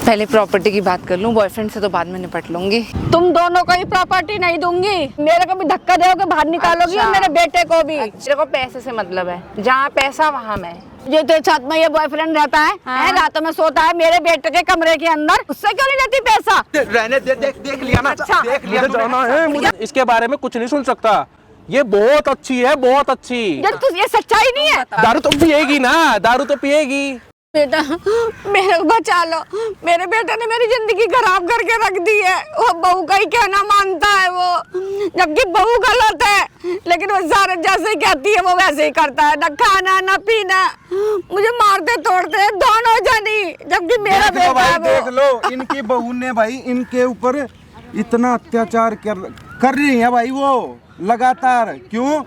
पहले प्रॉपर्टी की बात कर लूं, बॉयफ्रेंड से तो बाद में निपट लूंगी। तुम दोनों को ही प्रॉपर्टी नहीं दूंगी, मेरे को भी धक्का दोगे, बाहर निकालोगी। अच्छा। और मेरे बेटे को भी। तेरे को पैसे से मतलब है, जहाँ पैसा वहाँ मैं। जो तेरे साथ में ये बॉयफ्रेंड रहता है, हाँ। रातों में सोता है मेरे बेटे के कमरे के अंदर, उससे क्यों नहीं लेती पैसा? रहने दे, देख लिया ना। अच्छा। देख लिया मुझे जाना है, मुझे इसके बारे में कुछ नहीं सुन सकता। ये बहुत अच्छी है, बहुत अच्छी। ये सच्चाई नहीं है। दारू तो पिएगी ना, दारू तो पिएगी। बेटा मेरे को बचा लो, मेरे बेटे ने मेरी जिंदगी खराब करके रख दी है। वो बहू का ही कहना मानता है वो, जबकि बहू गलत है, लेकिन वो सारे जैसे ही कहती है वो वैसे ही करता है, ना खाना ना पीना, मुझे मारते तोड़ते हैं दोनों जनी, जबकि मेरा बेटा है वो। देख लो, इनकी बहू ने भाई इनके ऊपर इतना अत्याचार कर रही है भाई वो लगातार। क्यों?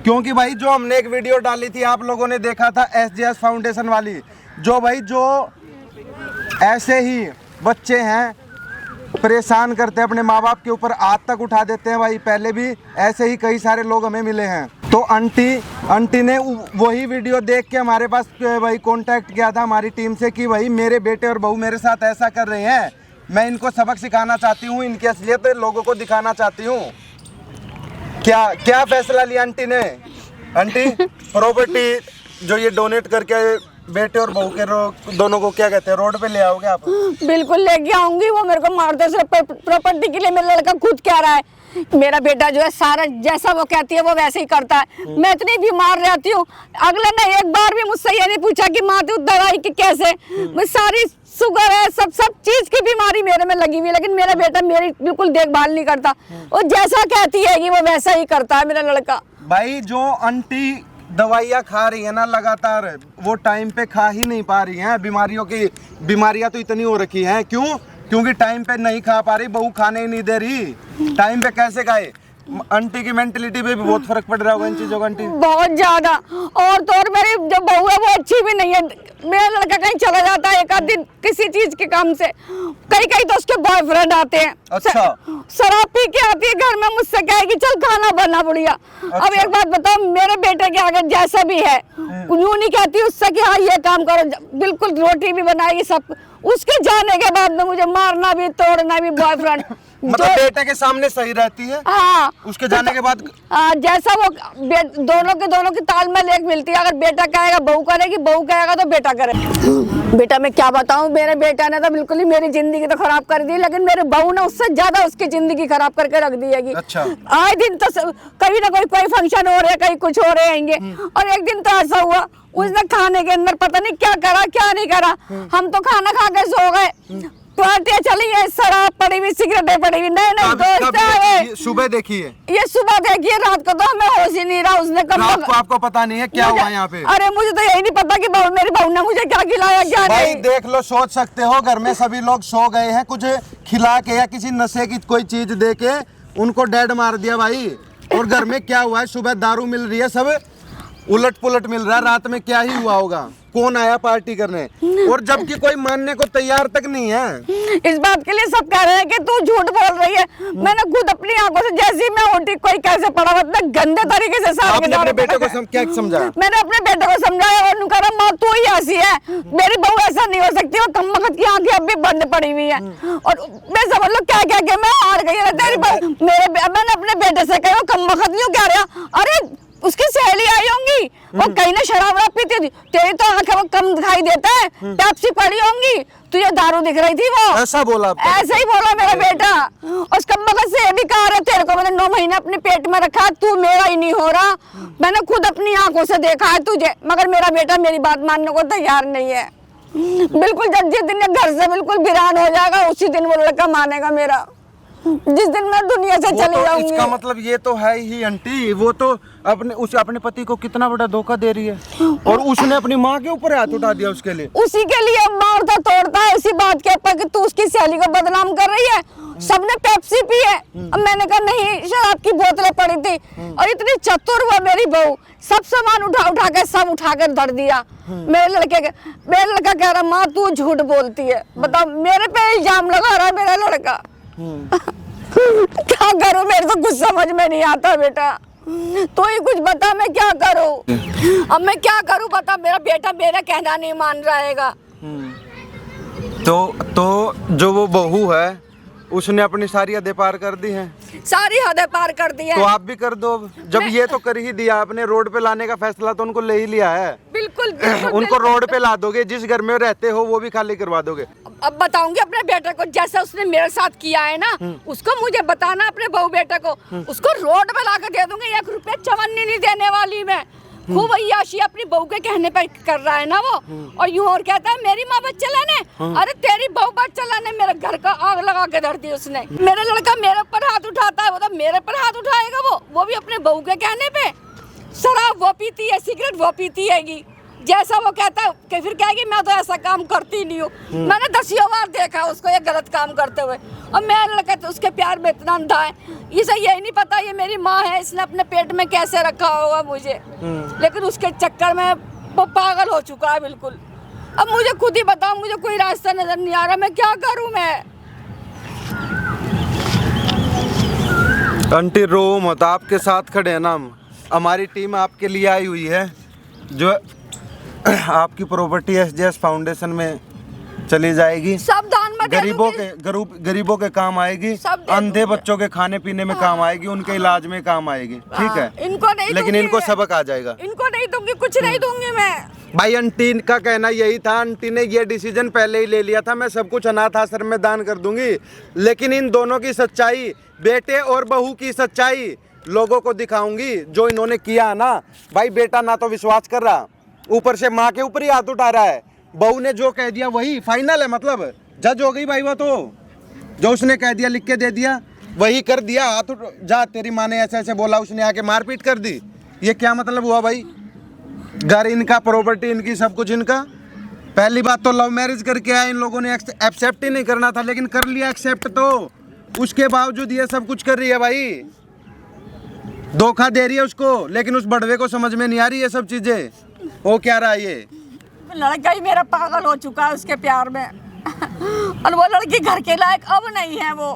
क्योंकि भाई जो हमने एक वीडियो डाली थी, आप लोगों ने देखा था, SJS फाउंडेशन वाली, जो भाई जो ऐसे ही बच्चे हैं परेशान करते हैं, अपने माँ बाप के ऊपर हाथ तक उठा देते हैं भाई। पहले भी ऐसे ही कई सारे लोग हमें मिले हैं। तो आंटी ने वही वीडियो देख के हमारे पास भाई कांटेक्ट किया था हमारी टीम से कि भाई मेरे बेटे और बहू मेरे साथ ऐसा कर रहे हैं, मैं इनको सबक सिखाना चाहती हूँ, इनकी असलियत लोगों को दिखाना चाहती हूँ। क्या क्या फैसला लिया आंटी ने? आंटी प्रॉपर्टी जो ये डोनेट करके बेटे और बहू के दोनों को क्या कहते हैं, रोड पे ले आओगे आप? बिल्कुल लेके आऊंगी। वो मेरे को मारते सिर्फ प्रॉपर्टी के लिए। मेरा लड़का खुद कह रहा है मेरा बेटा जो है सारा जैसा वो कहती है वो वैसे ही करता है। मैं इतनी बीमार रहती हूँ, अगले ने एक बार भी मुझसे ये नहीं पूछा कि माँ तू दवाई की कैसे, मैं सारी शुगर है, सब चीज की बीमारी मेरे में लगी हुई है, लेकिन मेरा बेटा मेरी बिल्कुल देखभाल नहीं करता। वो जैसा कहती है कि वो वैसा ही करता है मेरा लड़का। भाई जो आंटी दवाइयाँ खा रही है ना लगातार, वो टाइम पे खा ही नहीं पा रही हैं। बीमारियां तो इतनी हो रखी हैं। क्यों? क्योंकि टाइम पे नहीं खा पा रही, बहू खाने ही नहीं दे रही। टाइम पे कैसे खाए? आंटी की मेंटलिटी पे भी बहुत फर्क पड़ रहा होगा इन चीजों का आंटी। बहुत ज्यादा। और तो और मेरी जो बहू है वो अच्छी भी नहीं है। मेरा लड़का कहीं चला जाता है एक आध दिन किसी चीज के काम से, कहीं तो उसके बॉयफ्रेंड आते हैं। अच्छा। शराब पी के आती है घर में, मुझसे कहेगी चल खाना बना बुढ़िया। अच्छा। अब एक बात बताओ, मेरे बेटे के आगे जैसा भी है यूं नहीं कहती उससे कि हाँ ये काम करो, बिल्कुल रोटी भी बनाएगी सब। उसके जाने के बाद में मुझे मारना भी तोड़ना भी बॉयफ्रेंड मतलब बेटे के सामने सही रहती है, हाँ उसके जाने के बाद जैसा वो दोनों की तालमेल एक मिलती है। अगर बेटा कहेगा बहू करेगी, बहू कहेगा तो बेटा करे। बेटा मैं क्या बताऊं, मेरे बेटा ने तो बिल्कुल ही मेरी जिंदगी तो खराब कर दी, लेकिन मेरे बहू ने उससे ज्यादा उसकी जिंदगी खराब करके रख दी है। अच्छा। आए दिन तो कभी ना कोई फंक्शन हो रहे हैं, कहीं कुछ हो रहे हैंगे, और एक दिन तो ऐसा हुआ उसने खाने के अंदर पता नहीं क्या करा क्या नहीं करा, हम तो खाना खा के सो गए, पार्टियां चली है, शराब पड़ी हुई, सिगरेटें पड़ी हुई। नहीं दोस्त है। सुबह देखी है ये सुबह देखिए, रात को तो हमें होश ही नहीं रहा। उसने रात को आपको पता नहीं है क्या हुआ यहाँ पे? अरे मुझे तो यही नहीं पता कि मेरी बहू ने मुझे क्या खिलाया क्या भाई नहीं। देख लो, सोच सकते हो घर में सभी लोग सो गए हैं, कुछ खिला के या किसी नशे की कोई चीज दे के उनको डेड मार दिया भाई। और घर में क्या हुआ है? सुबह दारू मिल रही है, सब उलट पुलट मिल रहा है, रात में क्या ही हुआ होगा? कौन आया पार्टी करने? और जबकि कोई मानने को तैयार तक नहीं है। इस बात के लिए सब कह रहे हैं कि तू झूठ बोल रही है। मैंने खुद अपनी आंखों से जैसी मैं उठी, कोई कैसे पड़ा हुआ इतने गंदे तरीके से आपने अपने बेटे को क्या समझाया? मैंने अपने बेटे को समझाया और कहा माँ तू ही ऐसी है, मेरी बहू ऐसा नहीं हो सकती। वो कमबख्त की आंखें अब भी बंद पड़ी हुई है, और मैं समझ लो क्या क्या क्या मैं हार गई। तेरी मैंने अपने बेटे से कहा कमबख्त क्यों कह रहा? अरे उसकी सहेली आई होंगी, वो कहीं ना शराब पीती थी, तेरी तो आंखें वो कम दिखाई देता है, पेप्सी पड़ी होंगी, तुझे दारू दिख रही थी। वो ऐसा बोला? ऐसे ही बोला मेरा बेटा। उस कमबख्त से ये भी कहा रहा तेरे को मैंने 9 महीने अपने पेट में रखा, तू मेरा ही नहीं हो रहा। मैंने खुद अपनी आंखों से देखा है तुझे, मगर मेरा बेटा मेरी बात मानने को तैयार नहीं है। बिल्कुल जब जिस दिन घर से बिल्कुल वीरान हो जाएगा उसी दिन वो लड़का मानेगा मेरा, जिस दिन मैं दुनिया से चली जाऊंगी। इसका मतलब ये तो है ही आंटी, वो तो अपने पति को कितना बड़ा धोखा दे रही है, और उसने अपनी माँ के ऊपर हाथ उठा दिया उसके लिए। उसी के लिए मारता तोड़ता है उसी बात के ऊपर कि तू उसकी सहेली को बदनाम कर रही है। सबने पेप्सी पी है, अब मैंने कहा नहीं शराब की बोतलें पड़ी थी। और इतनी चतुर हुआ मेरी बहू, सब सामान उठा के सब उठा कर धर दिया मेरे लड़का कह रहा माँ तू झूठ बोलती है। बताओ मेरे पे इल्जाम लगा रहा है मेरा लड़का। क्या करूं, मेरे तो कुछ समझ में नहीं आता बेटा, तो ही कुछ बता मैं क्या करूं। अब मैं क्या करूं बता, मेरा बेटा मेरा कहना नहीं मान रहेगा। तो जो वो बहू है उसने अपनी सारी हदें पार कर दी हैं। सारी हदें पार कर दी है। तो आप भी कर दो। जब ये तो कर ही दिया आपने, रोड पे लाने का फैसला तो उनको ले ही लिया है। बिल्कुल, उनको रोड पे ला दोगे, जिस घर में रहते हो वो भी खाली करवा दोगे। अब बताऊंगी अपने बेटे को, जैसा उसने मेरे साथ किया है ना, उसको मुझे बताना अपने बहू बेटे को, उसको रोड पे ला कर दे दूंगी। 1 रुपया चवन्नी नहीं देने वाली मैं। खूब अय्याशी अपनी बहू के कहने पर कर रहा है ना वो, और यूं और कहता है मेरी माँ बच्चा लाने। अरे तेरी बहू बच्चा लाने, मेरे घर का आग लगा के धर दी उसने। मेरा लड़का मेरे ऊपर हाथ उठाता है, वो तो मेरे पर हाथ उठाएगा वो भी अपने बहू के कहने पे। शराब वो पीती है, सिगरेट वो पीती हैगी, जैसा वो कहता है कि फिर कहेगी मैं तो ऐसा काम करती नहीं हूँ। मैंने 10 बार देखा उसको ये गलत काम करते हुए, और मेरा लड़का तो उसके प्यार में इतना अंधा है, इसे यही नहीं पता ये मेरी माँ है, इसने अपने पेट में कैसे रखा होगा मुझे। लेकिन उसके चक्कर में वो पागल हो चुका है बिल्कुल। अब मुझे खुद ही बताओ, मुझे कोई रास्ता नजर नहीं आ रहा, मैं क्या करूँ मैं। आंटी रो मत, आपके साथ खड़े हैं ना हम। हमारी टीम आपके लिए आई हुई है, जो आपकी प्रॉपर्टी SJS फाउंडेशन में चली जाएगी। सब दान में दे गरीबों के काम आएगी, अंधे बच्चों के खाने पीने में काम आएगी, उनके इलाज में काम आएगी। ठीक है, इनको नहीं, लेकिन इनको सबक आ जाएगा। इनको नहीं दूंगी, कुछ नहीं दूंगी मैं। भाई आंटी का कहना यही था, आंटी ने ये डिसीजन पहले ही ले लिया था, मैं सब कुछ अनाथ आश्रम में दान कर दूंगी। लेकिन इन दोनों की सच्चाई, बेटे और बहू की सच्चाई लोगों को दिखाऊंगी। जो इन्होंने किया ना भाई, बेटा ना तो विश्वास कर रहा, ऊपर से माँ के ऊपर ही हाथ उठा रहा है। बहू ने जो कह दिया वही फाइनल है, मतलब जज हो गई भाई। वो तो जो उसने कह दिया, लिख के दे दिया, वही कर दिया। हाथ उठ जा, तेरी माँ ने ऐसे ऐसे बोला, उसने आके मारपीट कर दी। ये क्या मतलब हुआ भाई? घर इनका, प्रॉपर्टी इनकी, सब कुछ इनका। पहली बात तो लव मैरिज करके आए, इन लोगों ने एक्सेप्ट ही नहीं करना था, लेकिन कर लिया एक्सेप्ट। तो उसके बावजूद ये सब कुछ कर रही है भाई, धोखा दे रही है उसको। लेकिन उस बड़वे को समझ में नहीं आ रही ये सब चीजें। वो क्या रहा ये लड़का ही मेरा पागल हो चुका है उसके प्यार में, और वो लड़की घर के लायक अब नहीं है। वो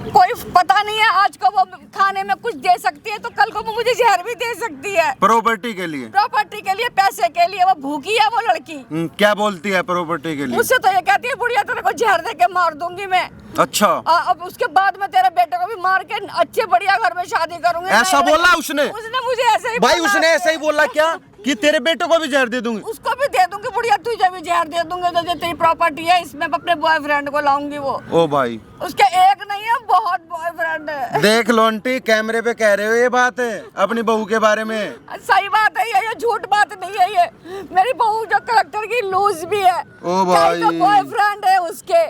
कोई पता नहीं है, आज को वो खाने में कुछ दे सकती है तो कल को वो मुझे जहर भी दे सकती है। प्रॉपर्टी के लिए, पैसे के लिए वो भूखी है वो लड़की। क्या बोलती है प्रॉपर्टी के लिए? मुझसे तो ये कहती है बुढ़िया तेरे को जहर दे के मार दूंगी मैं। अच्छा, अब उसके बाद में तेरे बेटे को भी मार के अच्छे बढ़िया घर में शादी करूंगी। ऐसा बोला उसने मुझे ऐसे ही भाई, उसने ऐसा ही बोला क्या कि तेरे बेटे को भी जहर दे दूंगी? उसको भी दे दूंगी बुढ़िया, तुझे भी जहर दे दूंगी। जो तेरी प्रॉपर्टी है इसमें अपने बॉयफ्रेंड को लाऊंगी। वो ओ भाई, उसके एक नहीं है, बहुत बॉयफ्रेंड है। देख लो आंटी, कैमरे पे कह रहे हो ये बात है अपनी बहू के बारे में। सही बात है ये झूठ बात नहीं है। ये मेरी बहू जो कलेक्टर की लूज भी है। ओ भाई, बॉयफ्रेंड है उसके,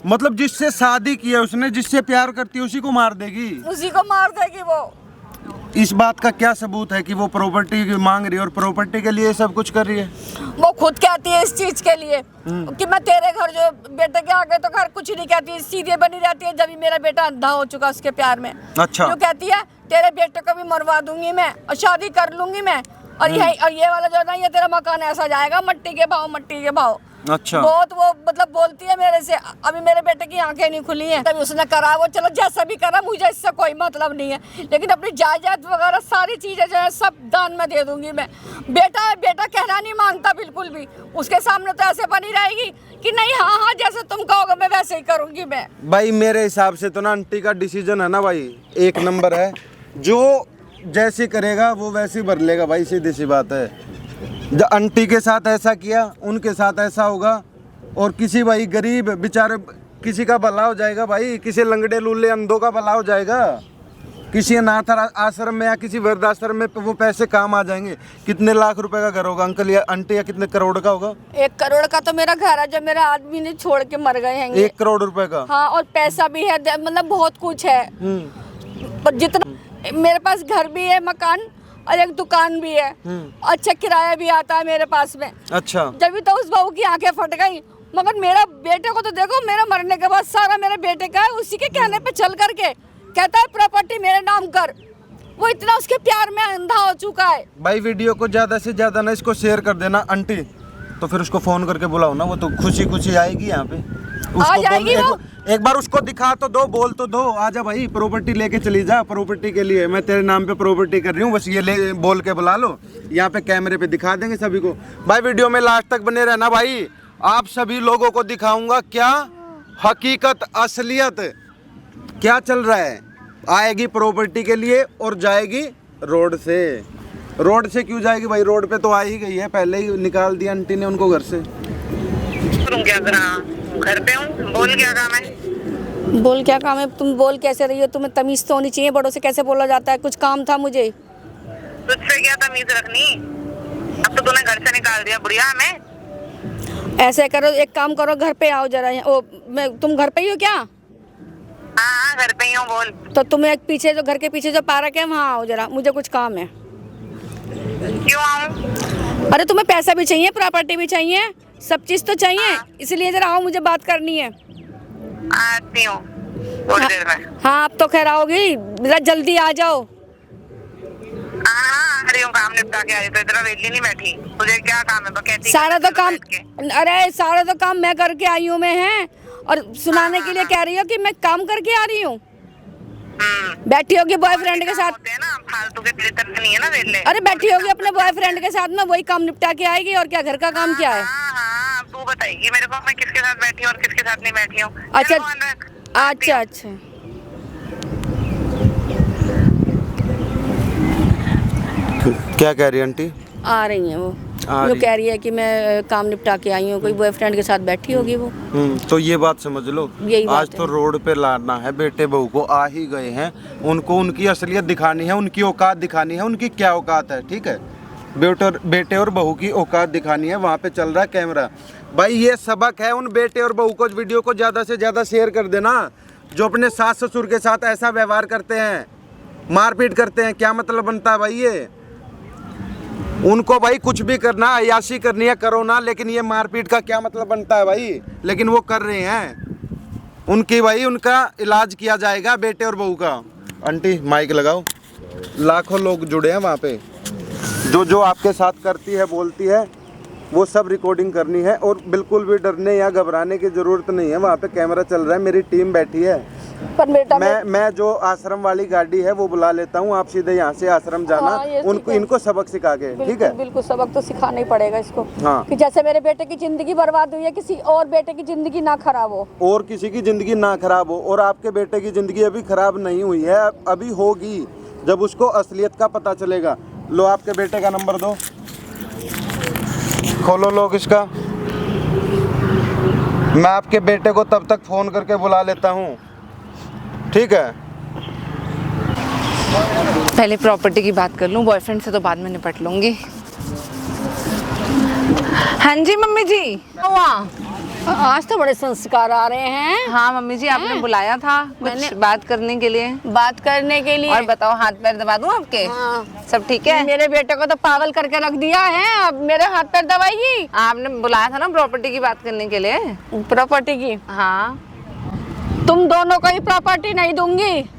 मतलब जिससे शादी की है उसने, जिससे प्यार करती है उसी को मार देगी। उसी को मार देगी वो। इस बात का क्या सबूत है कि वो प्रॉपर्टी मांग रही है और प्रॉपर्टी के लिए सब कुछ कर रही है? वो खुद कहती है इस चीज के लिए कि मैं तेरे घर, जो बेटे के आगे तो घर कुछ नहीं कहती, सीधे बनी रहती है। जब मेरा बेटा अंधा हो चुका उसके प्यार में, अच्छा, जो कहती है तेरे बेटे को भी मरवा दूंगी मैं और शादी कर लूंगी मैं, और ये वाला जो ना, ये तेरा मकान ऐसा जाएगा मट्टी के भाव। अच्छा, बहुत वो मतलब बोलती है मेरे से। अभी मेरे बेटे की आंखें नहीं खुली हैं, तभी उसने करा वो, चलो जैसा भी करा, मुझे इससे कोई मतलब नहीं है। लेकिन अपनी जायदाद वगैरह सारी चीजें जो है सब दान में दे दूंगी मैं। बेटा कहना नहीं मांगता बिल्कुल भी, उसके सामने तो ऐसे बनी रहेगी कि नहीं, हाँ जैसे तुम कहोगे मैं वैसे ही करूंगी मैं। भाई मेरे हिसाब से तो ना आंटी का डिसीजन है ना भाई, एक नंबर है। जो जैसे करेगा वो वैसे ही भर लेगा भाई, सीधी सी बात है। जब आंटी के साथ ऐसा किया, उनके साथ ऐसा होगा। और किसी भाई गरीब बेचारे, किसी का भला हो जाएगा भाई, किसी लंगड़े लूले अंधों का भला हो जाएगा, किसी अनाथ आश्रम में या किसी वृद्धाश्रम में वो पैसे काम आ जाएंगे। कितने लाख रुपए का घर होगा अंकल या आंटी, या कितने करोड़ का होगा? 1 करोड़ का तो मेरा घर है, जब मेरा आदमी ने छोड़ के मर गए हैं। 1 करोड़ रुपए का? हाँ, और पैसा भी है, मतलब बहुत कुछ है। पर जितना मेरे पास घर भी है, मकान और एक दुकान भी है, अच्छा किराया भी आता है मेरे पास में। अच्छा, जब भी तो उस बहू की आंखें फट गई। मगर मेरा बेटे को तो देखो, मेरा मरने के बाद सारा मेरे बेटे का है, उसी के कहने पे चल करके कहता है प्रॉपर्टी मेरे नाम कर। वो इतना उसके प्यार में अंधा हो चुका है। भाई वीडियो को ज्यादा से ज्यादा ना इसको शेयर कर देना आंटी, तो फिर उसको फोन करके बुलाओ ना, वो तो खुशी आएगी यहाँ पे। आ जाएगी वो। एक बार उसको दिखा तो दो, बोल तो दो, आजा भाई प्रॉपर्टी लेके चली जा, प्रॉपर्टी के लिए मैं तेरे नाम पे प्रॉपर्टी कर रही हूँ, बस ये बोल के बुला लो। यहाँ पे कैमरे पे दिखा देंगे सभी को। भाई वीडियो में लास्ट तक बने रहना भाई, आप सभी लोगों को दिखाऊंगा क्या हकीकत असलियत क्या चल रहा है। आएगी प्रॉपर्टी के लिए और जाएगी रोड से। रोड से क्यों जाएगी भाई, रोड पे तो आ ही गई है, पहले ही निकाल दिया आंटी ने उनको घर से। तुम क्या करा, घर पे हूँ, बोल क्या काम है। बोल क्या काम है, तुम बोल कैसे रही हो, तुम्हें तमीज तो होनी चाहिए, बड़ों से कैसे बोला जाता है। कुछ काम था मुझे। तुझसे क्या तमीज रखनी, अब तो तूने घर से निकाल दिया बुढ़िया हमें। ऐसे करो, एक काम करो, घर पे आओ जरा। तुम घर पे ही हो क्या? हाँ घर पे ही हूँ, बोल। तो तुम एक पीछे जो घर के पीछे जो पार्क है वहाँ आओ जरा, मुझे कुछ काम है। क्यों आऊँ? अरे तुम्हें पैसा भी चाहिए, प्रॉपर्टी भी चाहिए, सब चीज तो चाहिए, इसलिए जरा आओ, मुझे बात करनी है। आती हूँ थोड़ी देर में। हाँ अब तो खैर आओगी, जरा जल्दी आ जाओ। हाँ आ रही हूँ, काम निपटा के आ रही, तो इतना वेली नहीं बैठी। तुझे क्या काम है, कहती सारा तो काम, अरे सारा तो काम मैं करके आई हूँ मैं, है और सुनाने के लिए कह रही हो कि मैं काम करके आ रही हूँ। बैठी होगी बॉयफ्रेंड के साथ, होते हैं ना फालतू के, तेरे तरफ नहीं है ना वेले। अरे बैठी होगी अपने बॉयफ्रेंड के साथ में, वही काम निपटा के आएगी, और क्या, घर का काम क्या है। हाँ तू बताएगी मेरे को मैं किसके साथ बैठी हूँ और किसके साथ नहीं बैठी हूँ। अच्छा अच्छा अच्छा। क्या कह रही है आंटी? आ रही है वो कह रही है कि मैं काम निपटा के आई हूँ, कोई बॉयफ्रेंड के साथ बैठी होगी वो। तो ये बात समझ लो, यही बात आज तो रोड पे लाना है, बेटे बहू को आ ही गए हैं, उनको उनकी असलियत दिखानी है, उनकी औकात दिखानी है, उनकी क्या औकात है। ठीक है, बेटे और बहू की औकात दिखानी है। वहाँ पे चल रहा है कैमरा। भाई ये सबक है उन बेटे और बहू को, वीडियो को ज़्यादा से ज़्यादा शेयर कर देना, जो अपने सास ससुर के साथ ऐसा व्यवहार करते हैं, मारपीट करते हैं। क्या मतलब बनता है भाई ये? उनको भाई कुछ भी करना, अय्याशी करनी है करो ना, लेकिन ये मारपीट का क्या मतलब बनता है भाई? लेकिन वो कर रहे हैं। उनकी भाई उनका इलाज किया जाएगा, बेटे और बहू का। आंटी माइक लगाओ, लाखों लोग जुड़े हैं वहाँ पे। जो आपके साथ करती है, बोलती है, वो सब रिकॉर्डिंग करनी है, और बिल्कुल भी डरने या घबराने की ज़रूरत नहीं है। वहाँ पे कैमरा चल रहा है, मेरी टीम बैठी है। पर बेटा मैं जो आश्रम वाली गाड़ी है वो बुला लेता हूँ, आप सीधे यहाँ से आश्रम जाना। उनको इनको सबक सिखा के, ठीक है? बिल्कुल सबक तो सिखाना ही पड़ेगा इसको। हाँ। कि जैसे मेरे बेटे की जिंदगी बर्बाद हुई है, किसी और बेटे की जिंदगी ना खराब हो, और किसी की जिंदगी ना खराब हो। और आपके बेटे की जिंदगी अभी खराब नहीं हुई है, अभी होगी जब उसको असलियत का पता चलेगा। लो आपके बेटे का नंबर दो, खोलो लोग इसका। मैं आपके बेटे को तब तक फोन करके बुला लेता हूँ, ठीक है? पहले प्रॉपर्टी की बात कर लूं, बॉयफ्रेंड से तो बाद में निपट लूंगी। हाँ जी मम्मी जी। आज तो बड़े संस्कार आ रहे हैं। हाँ मम्मी जी, आपने बुलाया था कुछ बात करने के लिए। बात करने के लिए। और बताओ, हाथ पैर दबा दूं आपके? हाँ। सब ठीक है? मेरे बेटे को तो पागल करके रख दिया है, अब मेरे हाथ पैर दबाएगी। आपने बुलाया था ना प्रॉपर्टी की बात करने के लिए। प्रॉपर्टी की? हाँ। तुम दोनों को ही प्रॉपर्टी नहीं दूंगी।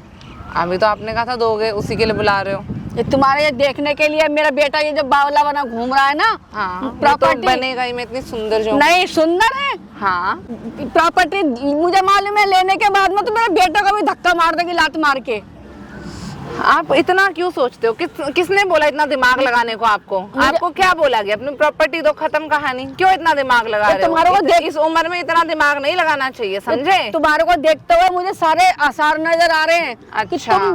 अभी तो आपने कहा था दोगे, उसी के लिए बुला रहे हो। ये तुम्हारे ये देखने के लिए, मेरा बेटा ये जो बावला बना घूम रहा है ना। हाँ, प्रॉपर्टी तो बनेगा ही, मैं इतनी सुंदर जो नहीं, सुंदर है। हाँ, प्रॉपर्टी मुझे मालूम है, लेने के बाद में तो मेरे बेटे को भी धक्का मार देगी, लात मार के। आप इतना क्यों सोचते हो? किसने बोला इतना दिमाग लगाने को आपको? आपको क्या बोला गया? अपनी प्रॉपर्टी दो, खत्म कहानी। क्यों इतना दिमाग लगा रहे हो? तुम्हारे को इस उम्र में इतना दिमाग नहीं लगाना चाहिए, समझे? तुम्हारे को देखते हुए मुझे सारे आसार नजर आ रहे हैं। कि अच्छा। तुम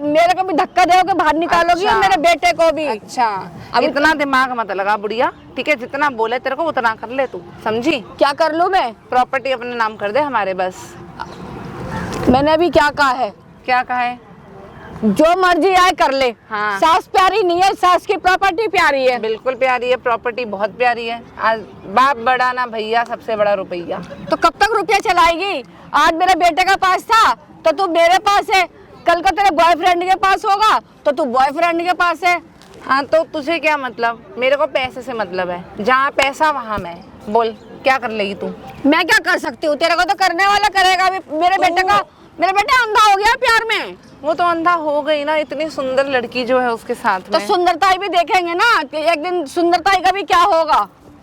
मेरे को भी धक्का दोगे, बाहर निकालोगी। अच्छा। और मेरे बेटे को भी। अच्छा, अब इतना दिमाग मत लगा बुढ़िया, ठीक है? जितना बोले तेरे को उतना कर ले तू, समझी? क्या कर लूं मैं? प्रॉपर्टी अपने नाम कर दे हमारे, बस। मैंने अभी क्या कहा है? क्या कहा है? जो मर्जी आए कर ले। हाँ। सास प्यारी नहीं है, सास की प्रॉपर्टी प्यारी है। बिल्कुल प्यारी है, प्रॉपर्टी बहुत प्यारी है। आज बाप बड़ा ना भैया, सबसे बड़ा रुपया। तो कब तक रुपया चलाएगी? आज मेरे बेटे का पास था तो तू मेरे पास है, कल को तेरे बॉयफ्रेंड के पास होगा तो तू बॉयफ्रेंड के पास है। हाँ, तो तुझे क्या मतलब? मेरे को पैसे से मतलब है, जहाँ पैसा वहाँ मैं। बोल क्या कर लेगी तू? मैं क्या कर सकती हूँ? तेरे को तो करने वाला करेगा। अभी मेरे बेटा अंधा हो गया प्यार में। वो तो अंधा हो गई ना, इतनी सुंदर लड़की जो है उसके साथ तो में। सुंदरता भी देखेंगे ना, कि एक दिन सुंदरता का भी क्या होगा?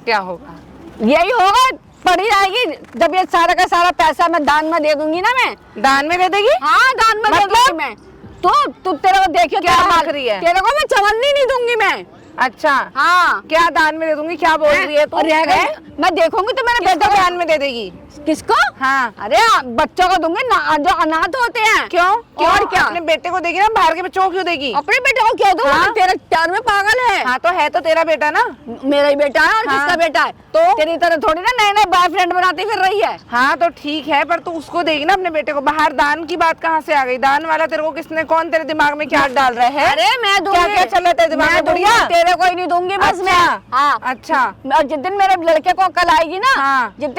क्या होगा? यही होगा, पड़ी रहेगी। जब ये सारा का सारा पैसा मैं दान में दे दूंगी ना। मैं दान में दे देगी? हाँ, दान में दे दूंगी मैं। तो तू तेरे को देखियो क्या आख रही है? तेरे को मैं चवन्नी नहीं दूंगी मैं। अच्छा हाँ क्या दान में दे दूंगी, क्या बोल रही है तू? और रहेगा, हैं? मैं देखूंगी तो मेरे किसको बेटे को दान में दे देगी? किसको? हाँ अरे बच्चों को दूंगी ना, जो अनाथ होते हैं। क्यों? और क्या? अपने बेटे को देगी ना, बाहर के बच्चों को क्यों देगी? अपने बेटे को क्यों दूं? हाँ? तेरा प्यार में पागल है। हाँ तो है तो तेरा बेटा ना। मेरा ही बेटा है और हाँ। किसका बेटा है? तो? तेरी तरह थोड़ी ना नए नए बॉयफ्रेंड बनाती फिर रही है। हाँ तो ठीक है, पर तू उसको देगी ना अपने बेटे को। बाहर दान की बात कहाँ से आ गई? दान वाला तेरे को किसने, कौन तेरे दिमाग में क्या डाल रहा है? अरे मैं दूंगी। क्या क्या चल रहा है तेरे दिमाग मैं में? दूंगी, बढ़िया। तेरे को ही नहीं दूंगी बस मैं। हाँ अच्छा और जिस दिन मेरे लड़के को कल आएगी ना, हाँ। जिस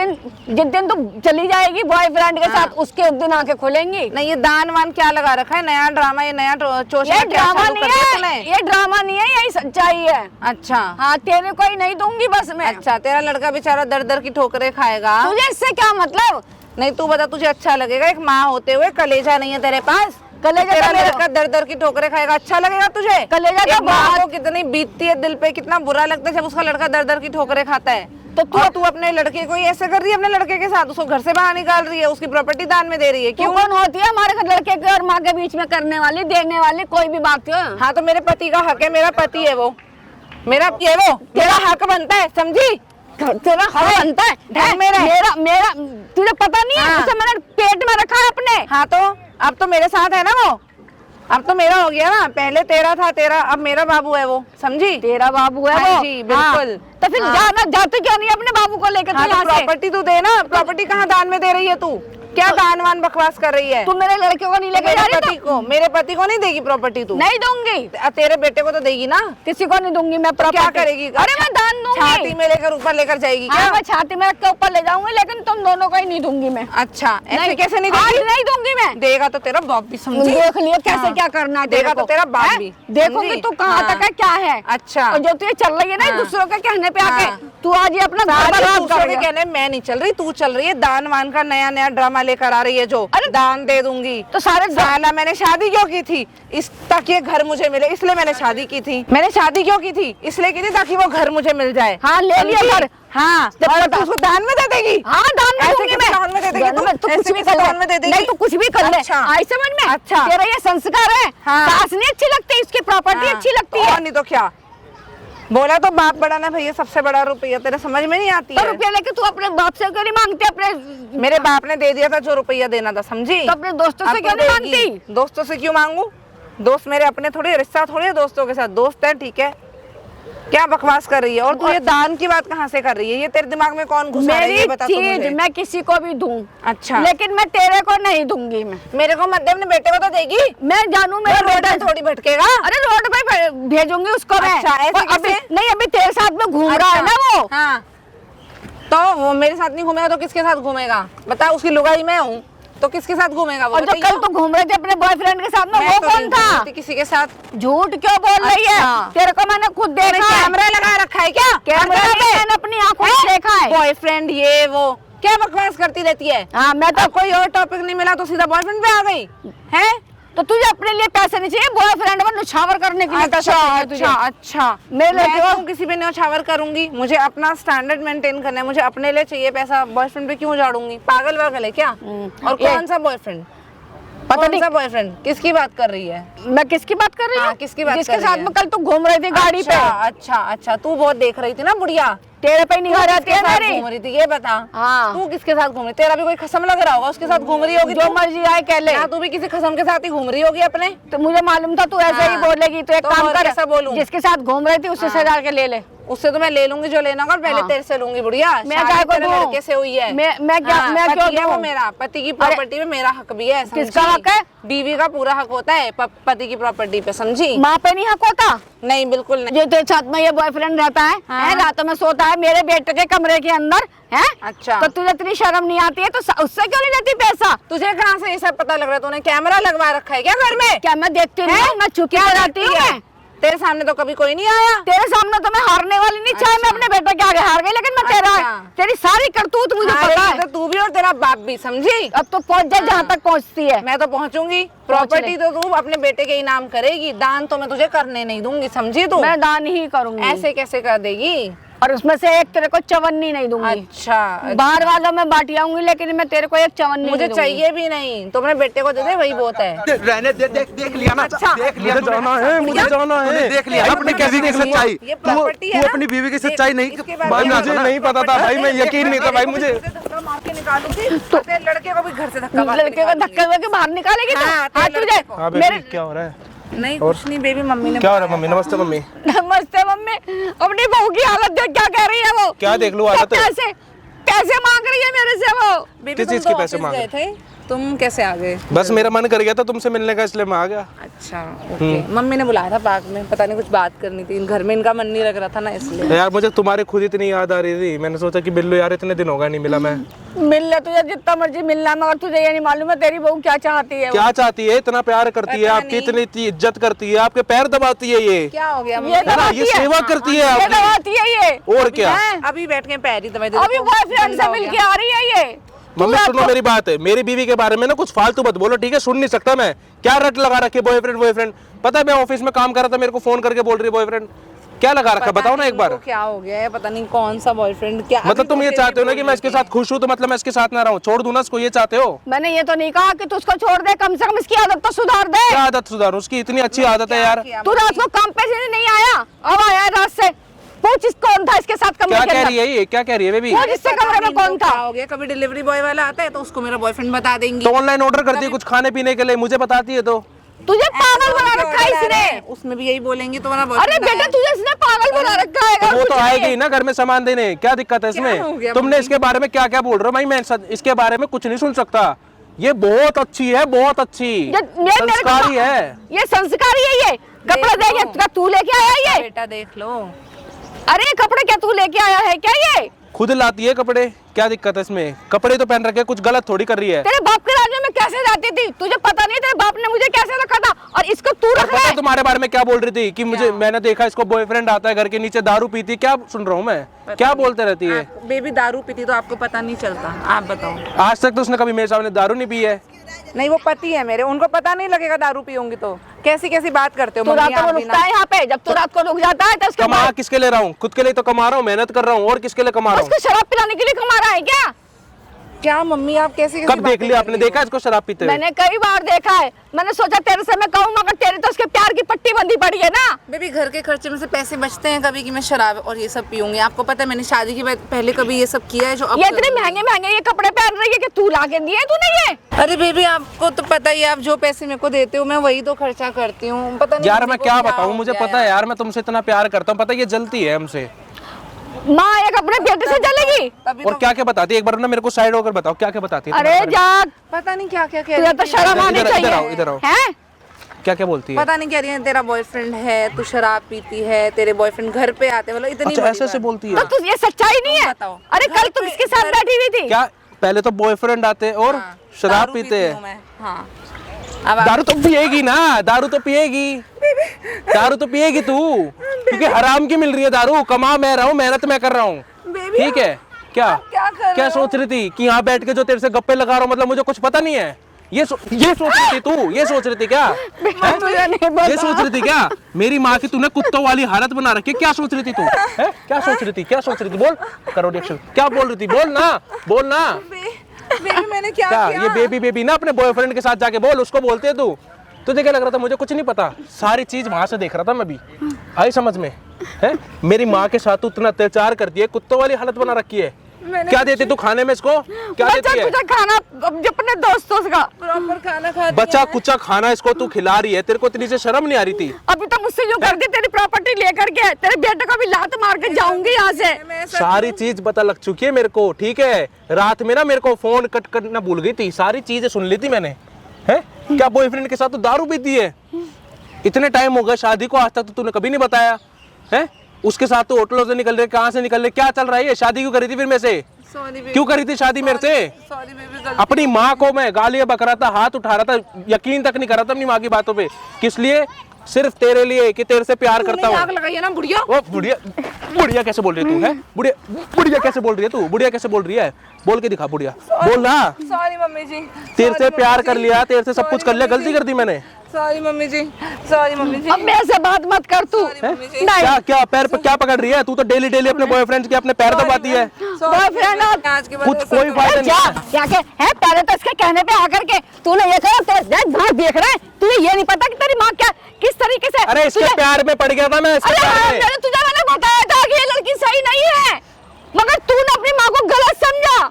दिन तू चली जाएगी बॉयफ्रेंड के साथ, उसके उस दिन आंखें खुलेंगी। नहीं, ये दान वान क्या लगा रखा है? नया ड्रामा, ये नया चोशा ये क्या ड्रामा चालू नहीं कर दिया है, तूने? ये ड्रामा नहीं है, यही सच्चाई है। अच्छा हाँ तेरे को ही नहीं दूंगी बस मैं। अच्छा, तेरा लड़का बेचारा दर दर की ठोकरें खाएगा। तुझे इससे क्या मतलब? नहीं तू बता, तुझे अच्छा लगेगा? एक माँ होते हुए कलेजा नहीं है तेरे पास? कलेजा तेरा तो मेरा- लड़का दर दर की ठोकरें खाएगा, अच्छा लगेगा तुझे? कलेजा तो एक माँ बहुत- को कितनी बीतती है दिल पे, कितना बुरा लगता है जब उसका लड़का दर दर की ठोकरें खाता है। तो तू अपने लड़के को ही ऐसे कर रही है, अपने लड़के के साथ उसको घर से बाहर निकाल रही है, उसकी प्रॉपर्टी दान में दे रही है। तू क्यों? कौन होती है हमारे लड़के के और माँ के बीच में करने वाली, देने वाली? कोई भी बात क्यों? हाँ तो मेरे पति का हक है, मेरा पति है वो, मेरा ये वो मेरा हक बनता है, समझी? तेरा हक बनता है ढंग में रह। मेरा मेरा तुझे पता नहीं है? हाँ। उसे मैंने पेट में रखा है अपने। हाँ तो अब तो मेरे साथ है ना वो, अब तो मेरा हो गया ना। पहले तेरा था, तेरा अब मेरा बाबू है वो, समझी? तेरा बाबू है हाँ वो। जी, बिल्कुल। हाँ। तो फिर हाँ। जाना जाते क्यों नहीं अपने बाबू को लेकर? हाँ तू तो यहाँ से? प्रॉपर्टी तू दे ना। प्रॉपर्टी कहाँ दान में दे रही है तू? क्या दान वान बकवास कर रही है? तू मेरे लड़के को नहीं लेकर जा मेरे रही पति को, मेरे पति को नहीं देगी प्रॉपर्टी तू? नहीं दूंगी, तेरे बेटे को तो देगी ना। किसी को नहीं दूंगी मैं तो क्या प्रॉपर्टी। करेगी? अरे मैं दान दूंगी। छाती में लेकर ऊपर लेकर जाएगी हाँ क्या? मैं छाती में रख के ऊपर ले जाऊंगी, लेकिन तुम दोनों को ही नहीं दूंगी मैं। अच्छा, ऐसे कैसे नहीं आज देगी? नहीं दूंगी मैं। देगा तो तेरा बाप भी, समझी? देख लियो कैसे हाँ। क्या करना है। देगा तेरे तो को। तेरा बाप हैं? भी, देखूंगी समझी? तू कहाँ हाँ। तक है, क्या है। अच्छा। और जो तू ये चल रही है ना हाँ। दूसरों के कहने पे आके, हाँ। तू आज ये अपना घर सारे बर्बाद दूसरों कर के रही है। कहने मैं नहीं चल रही, तू चल रही है। दान वान का नया नया ड्रामा लेकर आ रही है जो, अरे दान दे दूंगी तो सारे साला। मैंने शादी क्यों की थी? इस ताकि ये घर मुझे मिले, इसलिए मैंने शादी की थी। मैंने शादी क्यों की थी? इसलिए की थी ताकि वो घर मुझे मिल जाए। हाँ ले लिया समझी? घर। हाँ, जब और बता- तू उसको दान में दे देगी? हाँ दान में ऐसे दूंगी कैसे मैं। दान में दे देगी दान तू? में तो ऐसे कुछ भी कैसे कर ले। दान में दे देगी? नहीं तो कुछ भी कर ले। अच्छा। आई समझ में? अच्छा। तेरा ये संस्कार है। हाँ। सास नहीं अच्छी लगती, इसकी प्रॉपर्टी हाँ, अच्छी लगती तो है। और नहीं तो क्या? बोला तो बाप बड़ा ना भैया, सबसे बड़ा रुपया। तेरे समझ में नहीं आती तो है? रुपया लेके तू अपने बाप से क्यों नहीं मांगती? अपने मेरे बाप ने दे दिया था जो रुपया देना था, समझी? तो अपने दोस्तों से अब क्यों तो नहीं देगी। मांगती? दोस्तों से क्यों मांगू? दोस्त मेरे अपने थोड़े, रिश्ता थोड़ी है दोस्तों के साथ। दोस्त है, ठीक है। क्या बकवास कर रही है? और तू ये दान की बात कहाँ से कर रही है? ये तेरे दिमाग में कौन घुसा रही है? मेरी ये बता तू चीज मुझे। मैं किसी को भी दूं, अच्छा, लेकिन मैं तेरे को नहीं दूंगी। मैं मेरे को मत दे, अपने बेटे को तो देगी। मैं जानू मेरा रोड बेटा पे थोड़ी भटकेगा। अरे रोड पे भेजूंगी उसको मैं। अच्छा, ऐसे और अभी कैसे? नहीं, अभी तेरे साथ में घूम रहा है ना वो। हाँ, तो वो मेरे साथ नहीं घूमेगा तो किसके साथ घूमेगा? बता, उसकी लुगाई मैं हूँ तो किसके साथ घूमेगा वो? और जो बताइए। कल तो घूम रहे थे अपने बॉयफ्रेंड के साथ में, मैं वो तो कौन नहीं था? घूमती किसी के साथ। झूठ क्यों बोल रही है? अच्छा। तेरे को मैंने खुद तूने देखा है। कैमरा लगा रखा है क्या? कैमरा हर जगह पे? मैंने अपनी आंखों से देखा है। बॉयफ्रेंड ये वो क्या बकवास करती रहती है? हाँ मैं तो अब कोई और टॉपिक नहीं मिला तो सीधा बॉयफ्रेंड पे आ गई है? तो तुझे अपने लिए पैसे नहीं चाहिए बॉयफ्रेंड पर नुछावर करने के लिए? पैसे चाहिए तुझे? अच्छा। मेरे मैं लड़के को- क्यों किसी पे न्यौछावर करूंगी? मुझे अपना स्टैंडर्ड मेंटेन करना है, मुझे अपने लिए चाहिए पैसा। बॉयफ्रेंड पे क्यों झाड़ूंगी? पागल वागल है क्या? और ये- कौन सा बॉयफ्रेंड? पता कौन नहीं। सा बॉयफ्रेंड? किसकी बात कर रही है? मैं किसकी बात कर रही हाँ, हूँ? किसकी बात जिसके कर रही साथ है? में कल तू घूम रही थी गाड़ी पे। अच्छा अच्छा, तू बहुत देख रही थी ना बुढ़िया। तेरे पे निगाह तू रहती किसके है साथ मेरी। घूम रही थी ये बता। हाँ। तू किसके साथ घूम रही? तेरा भी कोई खसम लग रहा होगा, उसके साथ घूम रही होगी। जो तू मर्जी आए कह ले। हाँ, तू भी किसी खसम के साथ ही घूम रही होगी अपने। तो मुझे मालूम था तू ऐसे ही हाँ। बोलेगी। तो एक तो काम और कर, कैसा बोलूं? जिसके साथ घूम रही थी उससे से जाके ले ले। उससे तो मैं ले लूंगी जो लेना होगा, पहले हाँ। तेरे से लूंगी बुढ़िया। मैं शादी क्या को तेरे दूं? लड़के से हुई है। मैं क्या- हाँ, मैं पति क्यों है वो दूं? मेरा। पति की प्रॉपर्टी में मेरा हक भी है, समझी? किसका हक है? बीवी का पूरा हक होता है पति की प्रॉपर्टी पे, समझी? माँ पे नहीं हक होता? नहीं, बिल्कुल नहीं। जो तेरे साथ में ये बॉयफ्रेंड रहता है, हाँ। है रातों में सोता है मेरे बेटे के कमरे के अंदर, है? अच्छा। तो तुझे इतनी शर्म नहीं आती है तो उससे क्यों नहीं लेती पैसा? तुझे कहाँ से ये सब पता लग रहा है? तूने कैमरा लगवा रखा है क्या घर में? क्या मैं देखती नहीं हूँ? मैं चुपी हो जाती हूँ मैं। तेरे सामने तो कभी कोई नहीं आया। तेरे सामने तो मैं हारने वाली नहीं, चाहे मैं अच्छा। अपने बेटे के आगे हार गई, लेकिन मैं अच्छा। तेरी सारी करतूत मुझे पता हारेगी है। तो तू भी और तेरा बाप भी, समझी? अब तो पहुंच जा जहाँ हाँ। तक पहुंचती है। मैं तो पहुंचूंगी। प्रॉपर्टी तो तू अपने बेटे के इनाम करेगी, दान तो मैं तुझे करने नहीं दूंगी, समझी? तू मैं दान ही करूंगी। ऐसे कैसे कर देगी? और उसमें से एक तेरे को चवन्नी नहीं दूंगी। अच्छा बाहर वालों में बांट आऊंगी, लेकिन मैं तेरे को एक चवन्नी मुझे नहीं दूंगी। चाहिए भी नहीं, तो अपने बेटे को दे दे, वही बहुत है। रहने दे, देख लिया ना, अच्छा। देख लिया मुझे जाना है, मुझे जाना तूने है। देख लिया अपनी बीवी की सच्चाई। ये तू प्रॉपर्टी है तू ना? अपनी बीवी की सच्चाई नहीं इसके बारे भाई में मुझे नहीं पता था भाई, मैं यकीन नहीं था भाई मुझे। धक्का मार के निकालूंगी, तो तेरे लड़के को भी घर से धक्का मार के लड़के को धक्के के बाहर निकालेगी तो? हाँ, हाँ, तेरे तुझे लड़के को। हाँ मेरे बेबी क्या हो रहा है? नहीं कुछ नहीं बेबी, मम्मी ने क्या हो रहा है मम्मी? नमस्ते मम्मी। नमस्ते मम्मी। अपनी बहू की हालत देख, क्या कह रही है वो? क्या देख लूं हालत? पैसे पैसे मांग रही है मेरे से वो। बेबी किस तुम चीज तो के पैसे ऑफिस मांग गए थे, तुम कैसे आ गए? बस मेरा मन कर गया था तुमसे मिलने का, इसलिए मैं आ गया। अच्छा ओके। मम्मी ने बुलाया था पार्क में, पता नहीं कुछ बात करनी थी, घर में इनका मन नहीं लग रहा था ना, इसलिए। यार मुझे तुम्हारी खुद इतनी याद आ रही थी, मैंने सोचा कि मिल लो यार, इतने दिन होगा नहीं मिला मैं। मिल ले, तुझे जितना मर्जी मिलना, मगर तुझे ये नहीं मालूम है तेरी बहू क्या चाहती है। क्या चाहती है? इतना प्यार करती है पता आपकी, नहीं। इतनी इज्जत करती है, आपके पैर दबाती है ये। क्या हो गया ये मम्मी? है ना, दबाती ये है। सेवा करती है ये आपकी। दबाती है ये। और क्या? हैं? अभी बैठ के पैर ही दबाई दे, अभी देखो, बॉयफ्रेंड गंदा से हो मिल के गया। आ रही है ये। मम्मी सुनो मेरी बात है, मेरी बीवी के बारे में ना कुछ फालतू मत बोलो, ठीक है? सुन नहीं सकता मैं। क्या रट लगा रखी है बॉयफ्रेंड बॉयफ्रेंड? पता है मैं ऑफिस में काम कर रहा था, मेरे को फोन करके बोल रही है बॉयफ्रेंड। क्या लगा रखा है पता बताओ ना नहीं एक बार। इनको क्या हो गया है, पता नहीं कौन सा बॉयफ्रेंड क्या। मतलब अभी तुम ये तो चाहते हो ना बेबी कि मैं इसके बोल साथ खुश हूँ, तो मतलब मैं इसके साथ ना रहूँ, छोड़ दूं ना इसको, ये चाहते हो? मैंने ये तो नहीं कहा कि तू उसको छोड़ दे, कम से कम इसकी आदत तो सुधार दे। क्या आदत सुधारूं? उसकी इतनी अच्छी आदत है यार। किया तू रात को काम पे से नहीं आया, अब आया है रात से। पूछ इस कौन था इसके साथ कमरे क्या के कह अंदर? रही है ये? क्या कह रही है बेबी? पूछ इससे कमरे में कौन था? क्या हो गया? कभी डिलीवरी बॉय वाला आता है तो उसको मेरा बॉयफ्रेंड बता देंगी। तो ऑनलाइन ऑर्डर करती है कुछ खाने पीने के लिए, मुझे बताती है तो। तुझे पागल बना रखा है इसने। उसमें भी यही बोलेंगे तो मेरा अरे boyfriend बेटा आया। तुझे इसने पागल बना रखा है। तो और वो कुछ तो नहीं आएगी है। ही ना घर में सामान देने, क्या दिक्कत है क्या हो इसमें? गया तुमने मम्मी? इसके बारे में क्या क्या बोल रहे हो? भाई मैं इसके बारे में कुछ नहीं सुन सकता। ये बहुत अच्छी है, बहुत अच्छी संस्कारी है। ये संस्कारी है ये। कपड़े देखो। देखे तू लेके आया ये? बेटा देख लो। अरे ये कपड़े क्या तू लेके आया है क्या ये? खुद लाती है कपड़े, क्या दिक्कत है इसमें? कपड़े तो पहन रखे, कुछ गलत थोड़ी कर रही है। तेरे बाप के राज्य में कैसे जाती थी? तुझे पता नहीं तेरे बाप ने मुझे कैसे रखा था, और इसको तू और रख पता रहा है है। तुम्हारे बारे में क्या बोल रही थी कि मुझे, मैंने देखा इसको बॉयफ्रेंड आता है घर के नीचे, दारू पीती है। क्या सुन रहा हूँ मैं? क्या बोलते रहती है? बेबी दारू पीती तो आपको पता नहीं चलता, आप बताओ। आज तक तो उसने कभी मेरे सामने दारू नहीं पी है। नहीं वो पति है मेरे, उनको पता नहीं लगेगा दारू पीऊंगी तो। कैसी कैसी बात करते हो तू मम्मी रात को आप भी रुकता ना। है यहाँ पे, जब तू रात को रुक जाता है तो उसके कमा बाद किसके लिए रहा हूँ? खुद के लिए तो कमा रहा हूँ, मेहनत कर रहा हूँ, और किसके लिए कमा रहा हूँ? उसको शराब पिलाने के लिए कमा रहा है क्या? क्या मम्मी आप कैसी कैसी कब देख बातें लिया कर आपने? रही हो? देखा इसको शराब पीते हुए? मैंने कई बार देखा है। मैंने सोचा तेरे से मैं कहूँ, मगर तेरे तो उसके प्यार की पट्टी बंदी पड़ी है ना। बेबी घर के खर्चे में से पैसे बचते हैं कभी कि मैं शराब और ये सब पीऊंगी? आपको पता है मैंने शादी के बाद पहले कभी ये सब किया है जो अब ये इतने करूंगी? महंगे महंगे ये कपड़े पहन रही है कि तू ला के दिए तूने ये? अरे बेबी आपको तो पता ही है, आप जो पैसे मेरे को देते हो मैं वही तो खर्चा करती हूँ। पता नहीं यार मम्मी मैं को क्या हो बताऊँ, मुझे गया पता है यार, मैं तुमसे इतना प्यार करता हूँ, पता है ये जलती है हमसे। माँ एक अपने बेटे से जलेगी? तभी और तो क्या क्या बताती है? एक बार ना मेरे को साइड होकर बताओ, क्या क्या बताती है अरे तुम्हारे बारे में? जा, पता नहीं क्या क्या कह तुझे रही तो थी। शर्म आनी इधर- इधर आओ, चाहिए। इधर आओ। हैं? क्या क्या बोलती है? पता नहीं कह रही है तेरा बॉयफ्रेंड है, तू शराब पीती है, तेरे बॉयफ्रेंड घर पे आते हैं, मतलब इतनी अच्छा बड़ी ऐसे ऐसे बात। बोलती तो है? तू ये सच्चाई नहीं है? बताओ। अरे कल घर तू पे- किसके साथ घर- बैठी हुई थी? क्या पहले तो बॉयफ्रेंड आते और हाँ, शराब दारू पीते हूँ हैं? मैं। हाँ अब दारू तो पिएगी ना, दारू तो पिएगी, दारू तो पिएगी तू, क्योंकि हराम की मिल रही है दारू। कमा मैं रहा हूँ, मेहनत मैं कर रहा हूँ, बेबी ठीक है? क्या क्या कर रहे क्या हो? सोच रही थी कि यहाँ बैठ के जो तेरे से गप्पे लगा रहा हूँ, मतलब मुझे कुछ पता नहीं है? ये सोच रही थी तू? ये सोच रही थी क्या? हैं? तुझे नहीं पता। ये सोच रही थी क्या? मेरी माँ की तूने कुत्तों वाली हालत बना रखी है। क्या सोच रही थी तू? हैं? क्या सोच रही थी? क्या सोच रही थी? बोल, करो रिएक्शन। क्या बोल रही थी? बोल ना, बोल ना। बेबी मैंने क्या क्या किया? ये बेबी बेबी ना अपने बॉयफ्रेंड के साथ जाके बोल, उसको बोलते है तू। तुझे क्या लग रहा था मुझे कुछ नहीं पता? सारी चीज वहां से देख रहा था मैं भी। आई समझ में? है मेरी माँ के साथ तू इतना अत्याचार करती है, कुत्तों वाली हालत बना रखी है। क्या देती तू खाने में इसको? क्या बच्चा देती है? कुछ खाना अपने दोस्तों का। प्रॉपर खाना खाती बचा है। कुचा खाना इसको तू खिला रही है, तेरे को इतनी से शर्म नहीं आ रही थी? अभी तो मुझसे यूं कर दी, तेरी प्रॉपर्टी लेकर के तेरे बेटे को भी लात मार के जाऊंगी यहाँ से। मैं सच सारी चीज पता लग चुकी है मेरे को, ठीक है? रात में ना मेरे को फोन कट करना भूल गई थी, सारी चीजें सुन ली थी मैंने। है क्या बॉयफ्रेंड के साथ तो दारू पीती है? इतने टाइम हो गया शादी को, आज तक तो तूने कभी नहीं बताया है? उसके साथ तो होटलों से निकल रहे, कहाँ से निकल रहे, क्या चल रहा है? ये शादी क्यों करी थी फिर मेरे से? सॉरी बेबी, क्यों करी थी शादी मेरे से? सॉरी बेबी गलती। अपनी माँ को मैं गालियां बक रहा था, हाथ उठा रहा था, यकीन तक नहीं कर रहा था अपनी माँ की बातों पे। किस लिए? सिर्फ तेरे लिए कि तेरे से प्यार करता तूने आग हूँ। लगाई है ना बुढ़िया। वो बुढ़िया, बुढ़िया कैसे बोल रही है तू? है बुढ़िया, बुढ़िया कैसे बोल रही है तू? बुढ़िया कैसे बोल रही है? बोल के दिखा बुढ़िया, बोल ना। सॉरी मम्मी जी, तेरे से प्यार कर लिया, तेरे से सब कुछ कर लिया, गलती कर दी मैंने। सॉरी मम्मी जी, सॉरी मम्मी जी। अब मेरे से बात मत कर तू। Sorry, मम्मी जी। नहीं क्या क्या पैर पे क्या पकड़ रही है तू? तो डेली डेली अपने बॉयफ्रेंड के अपने पैर दबाती है। बॉयफ्रेंड आज के बाद कुछ ऐसा कोई करो। फायदा नहीं क्या है। क्या के है? पहले तो इसके कहने पे आकर के तूने ये कहा तो देख रहा है, तुझे ये नहीं पता कि तेरी माँ क्या किस तरीके से अरे इसके तुझे- प्यार में पड़ गया था मैं, इसके अरे प्यार हाँ, में। मैंने बताया था कि ये लड़की सही नहीं है, मगर तूने अपनी माँ को गलत समझा।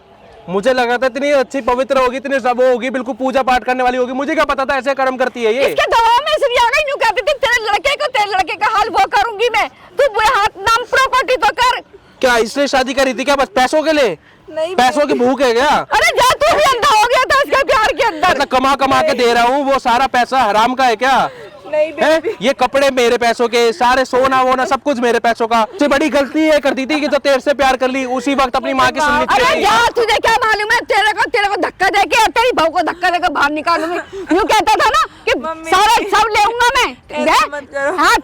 मुझे लगा था इतनी अच्छी पवित्र होगी, इतनी सब होगी, बिल्कुल पूजा पाठ करने वाली होगी। मुझे क्या पता था ऐसे कर्म करती है ये। इसके दबाव में इसलिए आ गई, यूं कहती थी तेरे लड़के का हाल वो करूंगी मैं, तू बुरे हाथ नाम प्रॉपर्टी तो कर। क्या इसलिए शादी करी थी क्या? बस पैसों के लिए? नहीं पैसों की भूख है क्या? अरे जा, तू भी अंधा हो गया था उसके प्यार के अंदर। मतलब कमा कमा के दे रहा हूँ, वो सारा पैसा हराम का है क्या? नहीं है? ये कपड़े मेरे पैसों के, सारे सोना वोना सब कुछ मेरे पैसों का। सबसे बड़ी गलती ये कर दी थी कि जो तेरे से प्यार कर ली उसी वक्त अपनी माँ की सुननी अरे चाहिए। यार तुझे क्या मालूम है, तेरे को धक्का देके और तेरी बहू को धक्का देकर बाहर निकालूंगी। यूं कहता था ना कि मम्मी। सारा सब लेऊंगा मैं। ऐसा मत करो। हाँ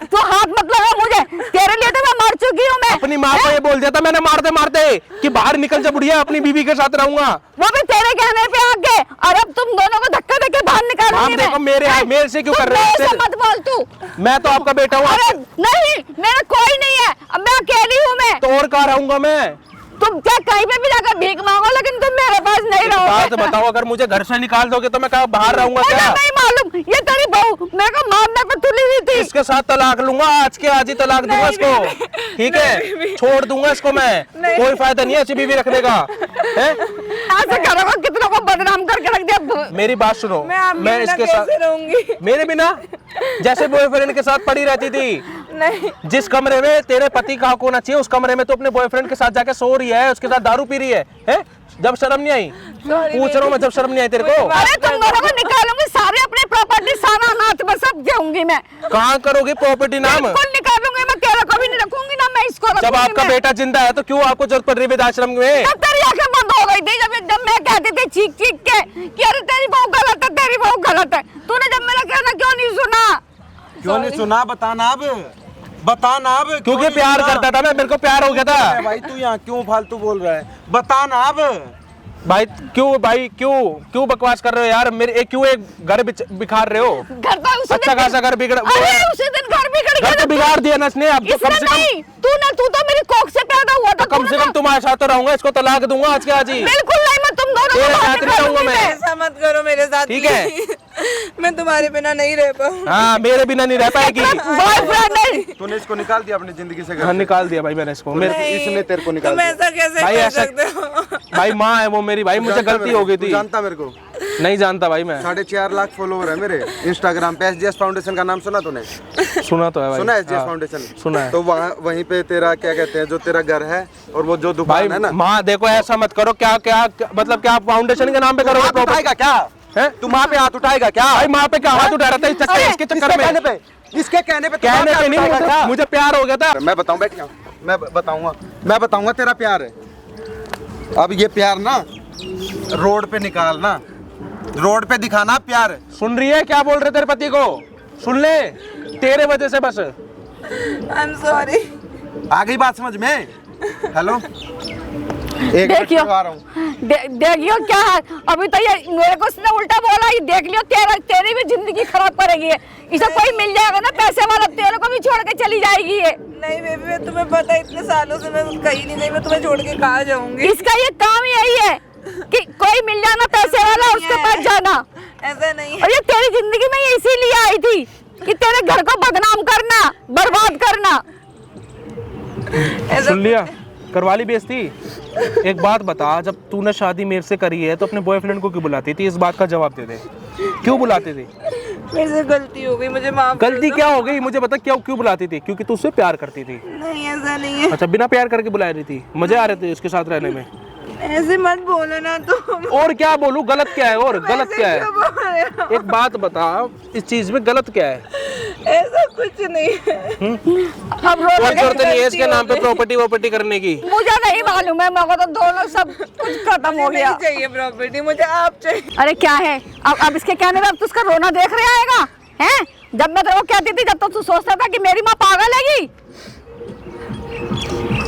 तू हाथ मत लगा मुझे, तेरे लिए तो मैं मर चुकी हूँ मैं। अपनी माँ को ये बोल दिया था मैंने मारते मारते कि बाहर निकल जा बुढ़िया, अपनी बीवी के साथ रहूंगा। वो भी तेरे कहने पे आके, और अब तुम दोनों को धक्का देके बाहर निकालूंगी आप मैं। देखो मेरे से क्यों कर रहे हो? मेरे से मत बोल तू। मैं तो आपका बेटा हूँ। अरे नहीं, मेरा कोई नहीं है, अब मैं अकेली हूँ मैं। तो और कहाँ रहूंगा मैं? तुम क्या कहीं पे भी जाकर भीख मांगो, लेकिन तुम मेरे पास नहीं बात रहोगे। बताओ, अगर मुझे घर से निकाल दोगे तो मैं कहाँ बाहर रहूंगा मुझे क्या? नहीं मालूम, ये तेरी बहू मेरे को मारने पे तुली हुई थी। इसके साथ तलाक लूंगा, आज के आज ही तलाक दूंगा इसको, ठीक है? छोड़ दूंगा इसको मैं, कोई फायदा नहीं है ऐसी बीवी रखने का। है? ऐसे घरों को कितनों को बदनाम करके रख दिया। मेरी बात सुनो, मैं आपके मैं बिना इसके कैसे साथ रहूंगी? मेरे बिना जैसे बॉयफ्रेंड के साथ पड़ी रहती थी, नहीं जिस कमरे में तेरे पति का होना चाहिए उस कमरे में तो अपने बॉयफ्रेंड के साथ जाके सो रही है, उसके साथ दारू पी रही है? जब शर्म नहीं आई? पूछ रहा हूँ मैं, जब शर्म नहीं आई तेरे को? अरे तुम दोनों को निकालूंगी सारे अपने प्रॉपर्टी, सारा हाथ में सब दूंगी मैं। कहाँ करोगे प्रॉपर्टी नाम? बिल्कुल निकालूंगी मैं, तेरे को भी नहीं रखूंगी ना मैं इसको रखूंगी। जब आपका मैं। बेटा जिंदा है तो क्यों आपको जरूरत पड़ रही है वृद्धाश्रम में? जब तेरी आंखें बंद हो गई थी, जब मैं कहती थी चीख चीख के कि अरे तेरी बहू गलत है, तेरी बहू गलत है, तूने जब मेरा कहना क्यों नहीं सुना? क्यों नहीं सुना? बताना अब, बताना अब। क्यों क्योंकि नहीं प्यार सुना? करता था मैं, मेरे को प्यार हो गया था। भाई तू यहाँ क्यों फालतू बोल रहा है? बताना अब। भाई क्यों बकवास कर रहे हो यार? मेरे क्यों एक घर बिखार रहे हो? घर तो उसी अच्छा दिन- खासा घर बिगड़ वो अरे है। उसी दिन घर बिगड़ गया घर तो था। बिगाड़ दिया ना इसने। अब तो कम इसने से नहीं, कम तू तो मेरी कोख से पैदा हुआ था। कम से कम तुम्हारे साथ तो रहूंगा, इसको तलाक दूंगा आज के आज ही। बिल्कुल नहीं, मैं तुम दोनों तेरे को बाहर साथ नहीं रहूंगा निकालूंगी मैं। ऐसा मत करो मेरे साथ, ठीक है। please। मैं तुम्हारे बिना नहीं रह पाऊँ। हाँ मेरे बिना नहीं रह पाएगी। बॉयफ्रेंड नहीं। तूने इसको निकाल दिया अपनी जिंदगी से? हाँ निकाल दिया भाई मैंने इसको। मेरे नहीं, इसने तेरे को निकाल तुम दिया। ऐसा कैसे भाई कर ऐसा- सकते हो? भाई माँ है वो मेरी, भाई मुझे जानता गलती मेरे हो को? गई तू थी। जानता मेरे को? नहीं जानता भाई मैं। 4.5 लाख फॉलोवर है मेरे इंस्टाग्राम पे। SGS फाउंडेशन का नाम सुना तूने? सुना तो है भाई। सुना है SGS हाँ, फाउंडेशन? सुना है। तो वहीं पे तेरा क्या कहते हैं, जो तेरा घर है और वो जो भाई दुकान है ना, माँ देखो ऐसा मत करो। क्या क्या मतलब क्या फाउंडेशन के नाम पे करोगे? हाथ उठाएगा क्या? हैं? तू वहाँ पे हाथ उठाएगा क्या? भाई माँ पे क्या हाथ उठा रहा था इस चक्कर इसके चक्कर इसके कहने में? पे, इसके कहने पे तू कहने हाथ पे नहीं, उठाएगा क्या? मुझे प्यार हो गया था। मैं बताऊं, बैठ जाओ, मैं बताऊंगा तेरा प्यार है। अब ये प्यार ना रोड पे निकालना, रोड पे दिखाना प्यार। सुन रही है क्या बोल रहे तेरे पति को? सुन ले, तेरे वजह से बस। I'm sorry। आ गई बात समझ में? हेलो, एक मिनट देखियो करवा रहा हूँ। देखियो क्या है, अभी तो ये मेरे को उसने उल्टा बोला, ये देख लियो तेरी भी जिंदगी खराब करेगी ये। इसे कोई मिल जाएगा ना पैसे वाला, तेरे को भी छोड़ के चली जाएगी ये। नहीं बेबी, मैं तुम्हें पता है इतने सालों से मैं कहीं नहीं गई, मैं तुम्हें छोड़ के कहाँ जाऊंगी? इसका ये काम ही यही है कि कोई मिल जाना पैसे वाला, उसके पास जाना। ऐसा नहीं और ये तेरी जिंदगी में ये इसीलिए आई थी कि तेरे घर को बदनाम करना, बर्बाद करना। है। सुन लिया, करवा ली बेइज्जती। एक बात बता, जब तूने शादी मेरे से करी है तो अपने बॉयफ्रेंड को क्यों बुलाती थी? इस बात का जवाब दे दे, क्यों बुलाती थी? मेरे से गलती हो गई, मुझे माफ कर गलती दो। क्या हो गई मुझे बता, क्यों बुलाती थी? क्योंकि तू उससे प्यार करती थी। नहीं ऐसा नहीं है, अच्छा, बिना प्यार करके बुला रही थी, मजे आ रहे थे उसके साथ रहने में? ऐसे मत बोलो ना तुम। और क्या बोलूं? गलत क्या है? और गलत ऐसे क्या है? क्यों बोल रहे हो? एक बात बता, इस चीज में गलत क्या है? ऐसा कुछ नहीं है। अब रो कोई लगे। जरूरत नहीं है इसके नाम पे प्रॉपर्टी करने की। मुझे नहीं मालूम है, मेरे को तो दोनों सब कुछ खत्म हो मुझे गया। नहीं चाहिए प्रॉपर्टी, मुझे आप चाहिए। अरे क्या है, अब इसके कहने पे अब तू उसका रोना देख रहा आएगा हैं? जब मैं तेरे को कहती थी, जब तो तू सोचता था कि मेरी माँ पागल हैगी।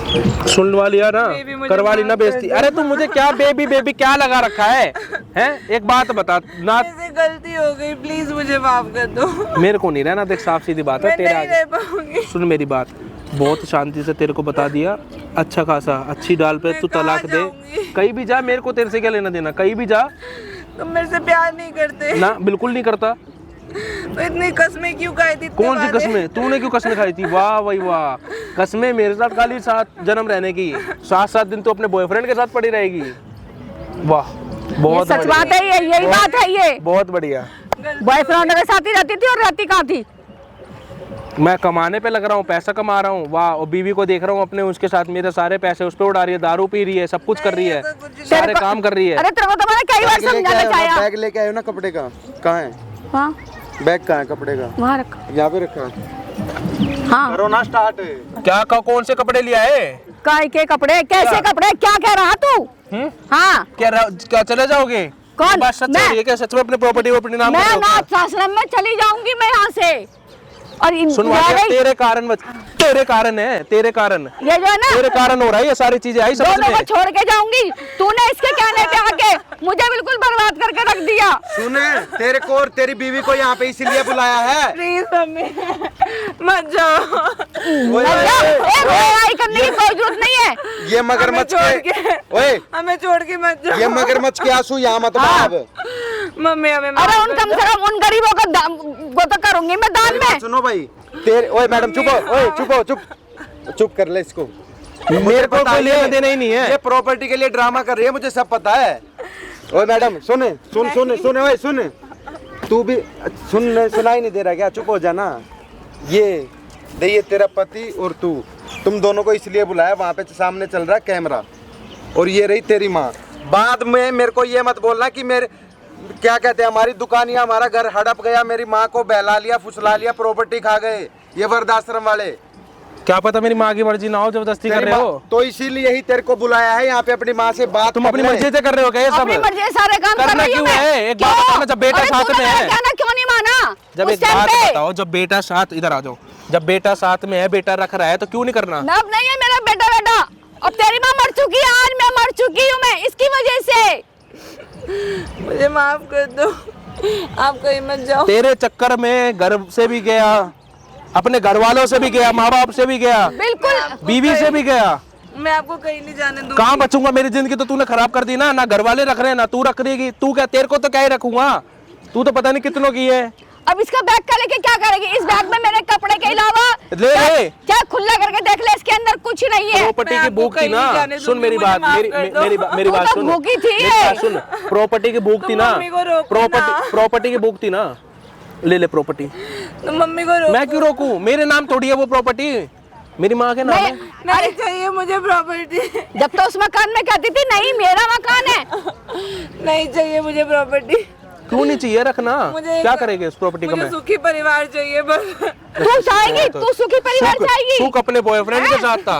सुनवा लिया ना, बेबी, मुझे करवा ली ना माफ कर बेइज्जती। दो। अरे तू मुझे क्या बेबी बेबी क्या लगा रखा है? हैं? एक बात बता ना, मेरे से गलती हो गई, प्लीज मुझे माफ कर दो। मेरे को नहीं रहना, देख साफ सीधी बात है मैं तेरे नहीं आगे। रह पाऊंगी। सुन मेरी बात, बहुत शांति से तेरे को बता दिया, अच्छा खासा अच्छी डाल पे मैं तू कहाँ तलाक दे, जाऊंगी? कहीं भी जा, मेरे को तेरे से क्या लेना देना, कहीं भी जा तुम मेरे से प्यार नहीं करते ना, बिल्कुल नहीं करता। तो इतनी कसमें क्यों खाई थी? इतने कौन सी वादे? कसमें? तूने क्यों कसमें खाई थी? वाह भाई वाह, कसमें मेरे साथ खाली 7 जन्म रहने की, 7-7 दिन तो अपने बॉयफ्रेंड के साथ पड़ी रहेगी। वाह, ये बहुत सच बढ़िया, बात है, ये यही बात है। ये बहुत बढ़िया। बॉयफ्रेंड के साथ ही रहती थी और रहती कहाँ थी? मैं कमाने पे लग रहा हूँ, पैसा कमा रहा हूँ, वाह, और बीवी को देख रहा हूँ अपने, उसके साथ मेरे सारे पैसे उस पे उड़ा रही है, दारू पी रही है, सब कुछ कर रही है, ऐसा कुछ नहीं। सारे काम कर रही है। अरे तेरे को तो मैंने कई बार समझाना चाहा। बैग लेके आए हो ना कपड़े का? कहाँ है हाँ बैग? कहाँ है कपड़े का? वहाँ रखा। यहाँ पे रखा है। हाँ करो ना स्टार्ट। क्या कौन से कपड़े लिया है? काय के कपड़े? कैसे कपड़े? क्या कह रहा तू? हाँ क्या चले जाओगे? कौन? ये बात सच मैं? हो रही है क्या? सच में अपने प्रॉपर्टी नाम मैं कर रहे हो क्या? अनाथ आश्रम में चली जाऊंगी मैं यहाँ से। और सुनवा दिया, तेरे कारण तेरे कारण है, तेरे कारण, ये जो है ना, तेरे कारण हो रहा है ये सारी चीजें, आई समझ दोनों को में? छोड़ के जाऊंगी। तूने इसके कहने पे आके मुझे बिल्कुल बर्बाद करके रख दिया। सुने, तेरे को और तेरी बीवी को यहाँ पे इसलिए बुलाया है। प्लीज मम्मी मत जाओ। लड़ाई करने की कोई जरूरत नहीं है। ये मगरमच्छ हमें के, छोड़ के- ओए, हमें छोड़ के मत जाओ। ये मगरमच्छ के आंसू यहाँ मत बहाव। मम्मी हमें माफ अरे उन कर कम से कम उन गरीबों को तो करूंगी मैं दान मेरी बात में। सुनो भाई, तेरे, ओए मैडम चुप हो, ओए चुप हो, चुप कर ले इसको। मेरे को कोई लेना देना ही नहीं ये है। प्रॉपर्टी के लिए ड्रामा कर रही है, मुझे सब पता है। ओए मैडम सुने, सुन ओए सुन, तू भी सुनाई नहीं दे रहा क्या? चुप हो जाना। ये तेरा पति और तुम दोनों को इसलिए बुलाया, वहाँ पे सामने चल रहा है कैमरा, और ये रही तेरी माँ। बाद में मेरे को ये मत बोलना कि मेरे क्या कहते हैं, हमारी दुकान या हमारा घर हड़प गया, मेरी माँ को बहला लिया, फुसला लिया, प्रॉपर्टी खा गए ये वृद्धाश्रम वाले। क्या पता मेरी माँ की मर्जी ना हो, जबरदस्ती कर तेरी रहे माँ- हो। तो इसीलिए ही तेरे को बुलाया है यहाँ पे, अपनी माँ से बात तुम कर अपनी ले। मर्जी से कर रहे हो क्या ये सब? अपनी मर्जी से सारे काम कर करना रही हूँ क्यों मैं। है? एक बात क्यों? बताना, जब बेटा अरे साथ तूने में मेरा है। कहना क्यों नहीं माना? जब उस एक टाइम बात पे। बताओ, जब बेटा साथ, इधर आ जाओ, जब बेटा साथ में है, बेटा रख रहा है, तो क्यों नहीं करना? मैं अब नहीं है मेरा बेटा। अब तेरी माँ मर चुकी है, आज मैं मर चुकी हूँ मैं इसकी वजह से। मुझे माफ कर दो, आप कहीं मत जाओ। तेरे चक्कर में घर से भी गया, अपने घर वालों से भी गया, माँ बाप से भी गया, बिल्कुल बीवी से भी गया। मैं आपको कहीं नहीं जाने दूंगी। कहाँ बचूंगा? मेरी जिंदगी तो तूने खराब कर दी ना घर वाले रख रहे हैं ना तू रख रही। तू क्या, तेरे को तो क्या ही रखूंगा, तू तो पता नहीं कितनों की है। अब इसका बैग का लेके क्या करेगी? इस बैग में मेरे कपड़े के अलावा ले ले। क्या खुला करके देख ले, इसके अंदर कुछ नहीं है। प्रॉपर्टी मैं की आपको भूख थी कहीं ना, नहीं जाने सुन दूंगी, मेरी मुझे बात, माफ मेरी कर दो। मेरी बात तू बात तो सुन, भूखी थी मेरी ये। बात सुन। प्रॉपर्टी की भूख थी ना, मम्मी को रोको ना। प्रॉपर्टी की भूख थी ना, ले ले प्रॉपर्टी। तो मम्मी को रोको। मैं क्यों रोकूं? मेरे नाम थोड़ी है वो प्रॉपर्टी, मेरी माँ के नाम है। नहीं चाहिए मुझे प्रॉपर्टी। जब तो उस मकान में कहती थी नहीं मेरा मकान है। नहीं चाहिए मुझे प्रॉपर्टी। क्यों नहीं चाहिए? रखना, मुझे क्या करेंगे इस प्रॉपर्टी का? मुझे मैं सुखी परिवार चाहिए बस। तू चाहेगी, तू सुखी परिवार चाहेगी। सुख अपने बॉयफ्रेंड के साथ था।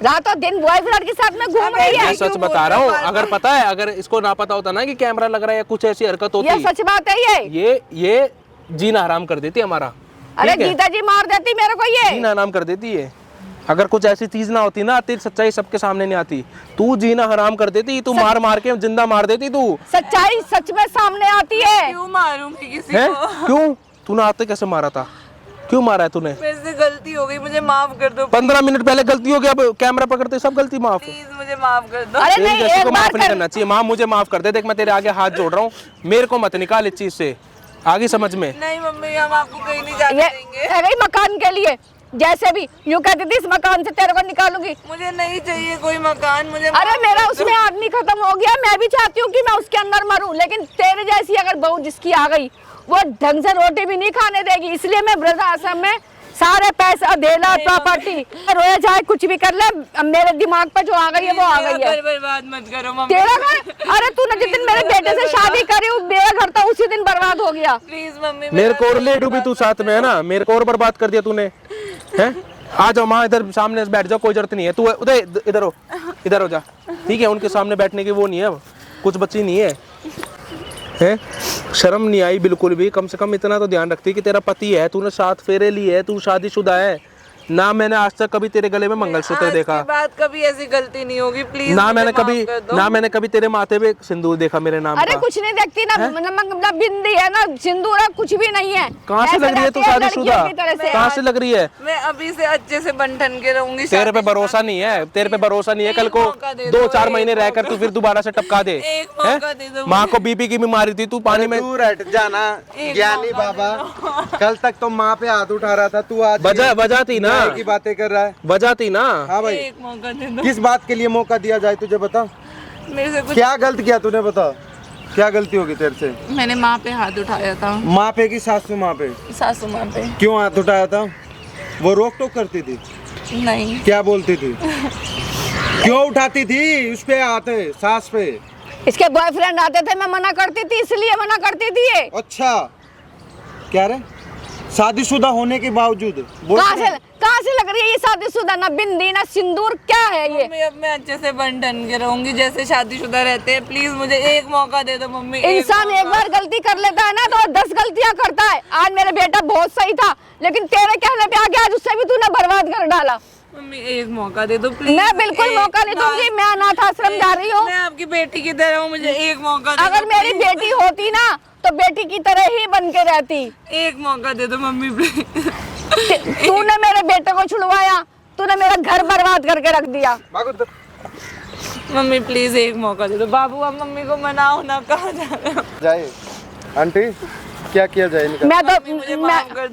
रातों दिन बॉयफ्रेंड के साथ में घूम रही है। मैं सच क्यों बता बोल रहा रहे हूँ, हो? अगर पता है, अगर इसको ना पता होता ना कि कैमरा लग रहा है या कुछ ऐसी हरकत ये होती, सच बात है ये जीना हराम कर देती हमारा। अरे ठीक है? गीता जी मार देती मेरे को ये। जीना हराम कर देती है। अगर कुछ ऐसी चीज ना होती ना, तेरी सच्चाई सबके सामने नहीं आती। तू जीना हराम कर देती, तू मार मार के जिंदा मार देती तू। सच्चाई सच में सामने आती है। क्यों मारूंगी किसी है को? क्यों? तूने आते कैसे मारा था? क्यों मारा है तूने? मेरे से गलती हो गई, मुझे माफ कर दो 15 मिनट पहले गलती हो गया, अब कैमरा पकड़ते सब गलती माफ। प्लीज, मुझे माफ कर दो। अरे तेरी नहीं, जैसी एक को बार माफ नहीं कर। करना चाहिए। माँ मुझे माफ कर दे, देख मैं तेरे आगे हाथ जोड़ रहा हूँ, मेरे को मत निकाल इस चीज से, आगे समझ में। नहीं मम्मी, हम आपको कहीं नहीं जाने ये देंगे। अरे मकान के लिए जैसे भी यूं कहती थी, इस मकान से तेरे को निकालूंगी। मुझे नहीं चाहिए कोई मकान, मुझे अरे माफ मेरा कर दो। उसमें आदमी खत्म हो गया, मैं भी चाहती हूँ कि मैं उसके अंदर मरूं, लेकिन तेरे जैसी अगर बहू जिसकी आ गई वो ढंग से रोटी भी नहीं खाने देगी। इसलिए मैं वृद्धाश्रम में सारे पैसा देला प्रॉपर्टी रोया जाए कुछ भी कर ले, अब मेरे दिमाग पर जो आ गई है वो आ गई है। घर बर्बाद मत करो मम्मी। तेरा घर? अरे तूने जिस दिन मेरे बेटे से शादी करी मेरा घर तो उसी दिन बर्बाद हो गया। प्लीज मम्मी, मेरे को और ले डूबी तू साथ में, है ना? मेरे को और बर्बाद कर दिया तूने, हैं? आ जाओ माँ, इधर सामने बैठ जाओ, कोई जरूरत नहीं है। तू उधर इधर हो जा, ठीक है? उनके सामने बैठने की वो नहीं है, कुछ बच्ची नहीं है, हैं? शर्म नहीं आई बिल्कुल भी? कम से कम इतना तो ध्यान रखती कि तेरा पति है, तूने 7 फेरे लिए है, तू शादीशुदा है, ना मैंने आज तक कभी तेरे गले में मंगलसूत्र आज देखा, के बाद कभी ऐसी गलती नहीं होगी प्लीज। ना मैंने कभी तेरे माथे पे सिंदूर देखा मेरे नाम अरे का। कुछ नहीं देखती ना, ना बिंदी है ना सिंदूर है, कुछ भी नहीं है। कहाँ से ऐसे लग रही है तू रहती शादीशुदा? लड़कियों की तरह से। कहाँ से लग रही है? मैं अभी से अच्छे से बन ठन के रहूंगी। तेरे पे भरोसा नहीं है, तेरे पे भरोसा नहीं है। कल को मौका दे दो, 2-4 एक महीने रहकर तू फिर दोबारा से टपका दे। एक मौका दे दो। माँ को बीपी की बीमारी थी, तू पानी में दूर हट जाना ज्ञानी बाबा। कल तक तो माँ पे हाथ उठा रहा था, तू आज वजह थी ना, की बातें कर रहा है। वजह थी ना। हाँ भाई, एक मौका दे दो। किस बात के लिए मौका दिया जाए तुझे, बता। मेरे से कुछ, क्या गलत किया तूने, बता। क्या गलती होगी तेरे से? मैंने माँ पे हाथ उठाया था। माँ पे की सासू माँ पे? सासू माँ पे। क्यों हाथ उठाया था? वो रोक टोक करती थी? नहीं। क्या बोलती थी? क्यों उठाती थी उस पे हाथ, सास पे? इसके बॉयफ्रेंड आते थे, मैं मना करती थी, इसलिए मना करती थी ये। अच्छा, क्या रे? शादीशुदा होने के बावजूद कहाँ से लग रही है ये शादीशुदा? ना बिंदी ना सिंदूर, क्या है ये? मम्मी अब मैं अच्छे से बन ठन के रहूंगी जैसे शादीशुदा रहते हैं। प्लीज मुझे एक मौका दे दो मम्मी। इंसान एक बार गलती कर लेता है ना तो 10 गलतियां करता है। आज मेरा बेटा बहुत सही था, लेकिन तेरे कहने पे आके आज उससे भी तूने बर्बाद कर डाला। मम्मी एक मौका दे दो प्लीज। मैं बिल्कुल मौका नहीं दूंगी, मैं अनाथ आश्रम जा रही हूँ। मैं आपकी बेटी की तरह हूँ, मुझे एक मौका दे अगर दो, मेरी please। बेटी होती ना तो बेटी की तरह ही बन के रहती। एक मौका दे दो मम्मी प्लीज। तूने मेरे बेटे को छुड़वाया, तूने मेरा घर बर्बाद करके रख दिया। मम्मी प्लीज एक मौका दे दो। बाबू अब मम्मी को मनाओ ना, कहाँ जा रहे हो? जाए आंटी, क्या किया जाए इनका?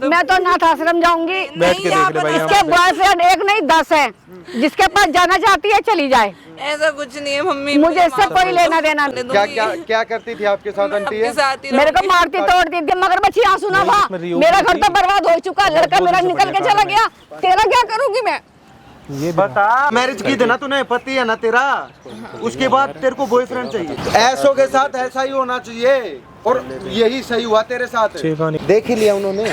मैं तो अनाथ आश्रम जाऊंगी। बैठ के देख ले भाई, इसके बॉयफ्रेंड एक नहीं 10 है, जिसके पास जाना चाहती है चली जाए। ऐसा कुछ नहीं है मम्मी, मुझे इससे कोई लेना देना नहीं। क्या क्या क्या करती थी आपके साथ आंटी? है मेरे को मारती तोड़ती थी, मगरमच्छी आंसू ना था। मेरा घर तो बर्बाद हो चुका, लड़का मेरा निकल के चला गया, तेरा क्या करूंगी मैं? ये बता, मैरिज की थी ना तूने, पति है ना तेरा, उसके बाद तेरे को बॉयफ्रेंड चाहिए। ऐसों के साथ ऐसा ही होना चाहिए, और यही सही हुआ तेरे साथ। देख ही लिया उन्होंने।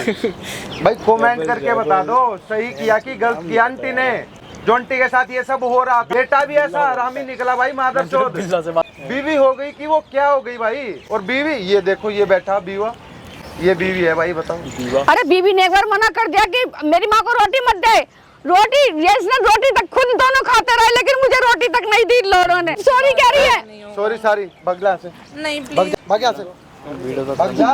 भाई कमेंट करके बता दो सही किया कि गलत किया आंटी ने। जो आंटी के साथ ये सब हो रहा, बेटा भी ऐसा हरामी निकला भाई, मादरचोद। बीवी हो गई कि वो क्या हो गई भाई? और बीवी, ये देखो ये बैठा बीवा, ये बीवी है भाई, बताओ। अरे बीवी ने एक बार मना कर दिया कि मेरी माँ को रोटी मत दे। रोटी, ये इसने रोटी तक खुद दोनों खाते रहे, लेकिन मुझे रोटी तक नहीं दी लोगों ने। सॉरी कह रही है। सॉरी सॉरी, भगला से नहीं प्लीज। भग जा से, भग जा।